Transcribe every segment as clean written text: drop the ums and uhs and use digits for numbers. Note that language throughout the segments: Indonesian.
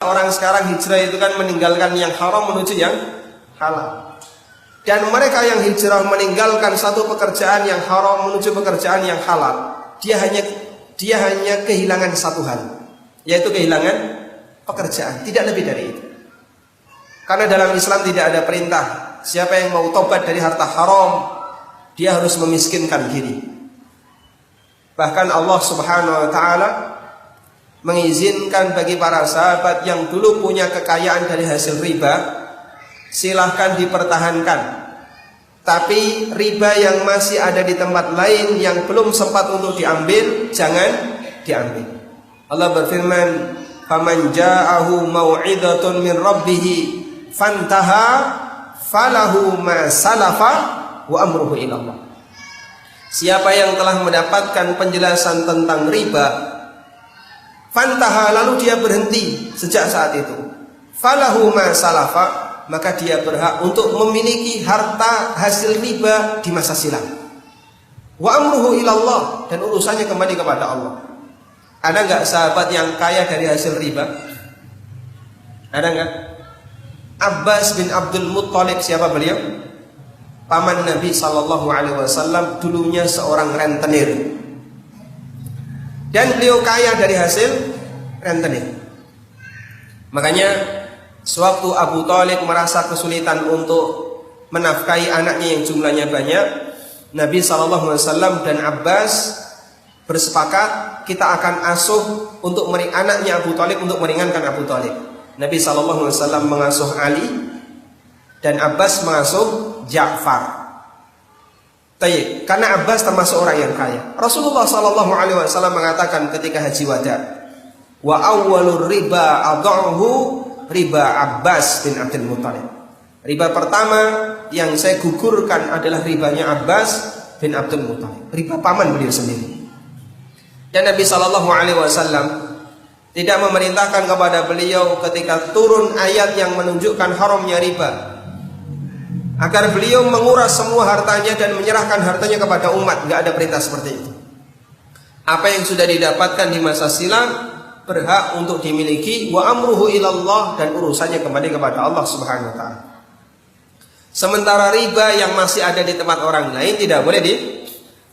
Orang sekarang hijrah itu kan meninggalkan yang haram menuju yang halal. Dan mereka yang hijrah meninggalkan satu pekerjaan yang haram menuju pekerjaan yang halal, dia hanya kehilangan satu hal, yaitu kehilangan pekerjaan, tidak lebih dari itu. Karena dalam Islam tidak ada perintah siapa yang mau tobat dari harta haram, dia harus memiskinkan diri. Bahkan Allah Subhanahu wa ta'ala mengizinkan bagi para sahabat yang dulu punya kekayaan dari hasil riba, silahkan dipertahankan. Tapi riba yang masih ada di tempat lain yang belum sempat untuk diambil, jangan diambil. Allah berfirman, "Faman ja'ahu mau'izatun min rabbih fantaha falahu ma salafa wa amruhu ila Allah." Siapa yang telah mendapatkan penjelasan tentang riba, fantaha, lalu dia berhenti sejak saat itu, falahu ma salafa, maka dia berhak untuk memiliki harta hasil riba di masa silam. Wa amruhu ilallah, dan urusannya kembali kepada Allah. Ada nggak sahabat yang kaya dari hasil riba? Ada nggak? Abbas bin Abdul Muttalib, siapa beliau? Paman Nabi SAW, dulunya seorang rentenir. Dan beliau kaya dari hasil rentenir. Makanya sewaktu Abu Thalib merasa kesulitan untuk menafkahi anaknya yang jumlahnya banyak, Nabi SAW dan Abbas bersepakat, kita akan asuh untuk anaknya Abu Thalib untuk meringankan Abu Thalib. Nabi SAW mengasuh Ali dan Abbas mengasuh Ja'far. Karena Abbas termasuk orang yang kaya. Rasulullah SAW mengatakan ketika haji wada, wa awwalur riba ad'uhu riba Abbas bin Abdul Muttalib. Riba pertama yang saya gugurkan adalah ribanya Abbas bin Abdul Muttalib, riba paman beliau sendiri. Dan Nabi SAW tidak memerintahkan kepada beliau ketika turun ayat yang menunjukkan haramnya riba, agar beliau menguras semua hartanya dan menyerahkan hartanya kepada umat. Nggak ada perintah seperti itu. Apa yang sudah didapatkan di masa silam berhak untuk dimiliki, wa amruhu ilallah, dan urusannya kembali kepada Allah Subhanahu wa ta'ala. Sementara riba yang masih ada di tempat orang lain tidak boleh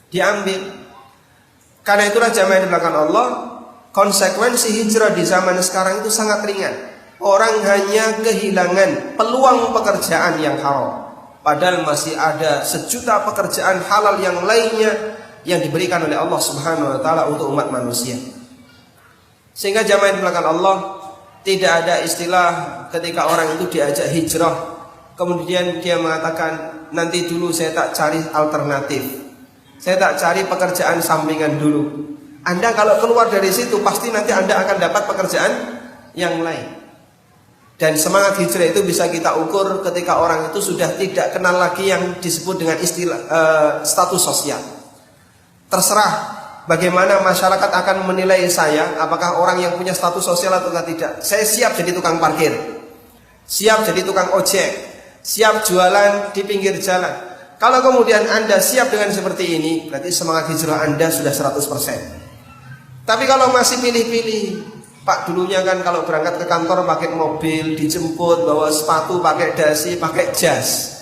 diambil. Karena itulah jamaah di belakang Allah, konsekuensi hijrah di zaman sekarang itu sangat ringan. Orang hanya kehilangan peluang pekerjaan yang haram, padahal masih ada sejuta pekerjaan halal yang lainnya yang diberikan oleh Allah Subhanahu wa ta'ala untuk umat manusia. Sehingga jamaah di belakang Allah, tidak ada istilah ketika orang itu diajak hijrah kemudian dia mengatakan, nanti dulu saya tak cari alternatif, saya tak cari pekerjaan sampingan dulu. Anda kalau keluar dari situ pasti nanti Anda akan dapat pekerjaan yang lain. Dan semangat hijrah itu bisa kita ukur ketika orang itu sudah tidak kenal lagi yang disebut dengan istilah status sosial. Terserah bagaimana masyarakat akan menilai saya, apakah orang yang punya status sosial atau tidak. Saya siap jadi tukang parkir, siap jadi tukang ojek, siap jualan di pinggir jalan. Kalau kemudian Anda siap dengan seperti ini, berarti semangat hijrah Anda sudah 100%. Tapi kalau masih pilih-pilih, Pak, dulunya kan kalau berangkat ke kantor pakai mobil, dijemput, bawa sepatu, pakai dasi, pakai jas.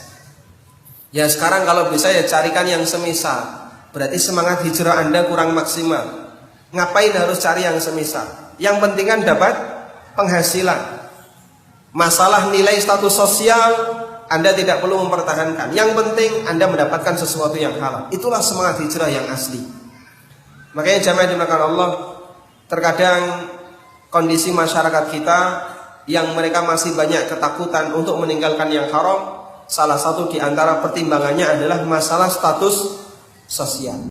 Ya sekarang kalau bisa ya carikan yang semisal. Berarti semangat hijrah Anda kurang maksimal. Ngapain harus cari yang semisal? Yang penting kan dapat penghasilan. Masalah nilai status sosial Anda tidak perlu mempertahankan. Yang penting Anda mendapatkan sesuatu yang halal. Itulah semangat hijrah yang asli. Makanya jamaah di belakang Allah, terkadang kondisi masyarakat kita yang mereka masih banyak ketakutan untuk meninggalkan yang haram, salah satu di antara pertimbangannya adalah masalah status sosial.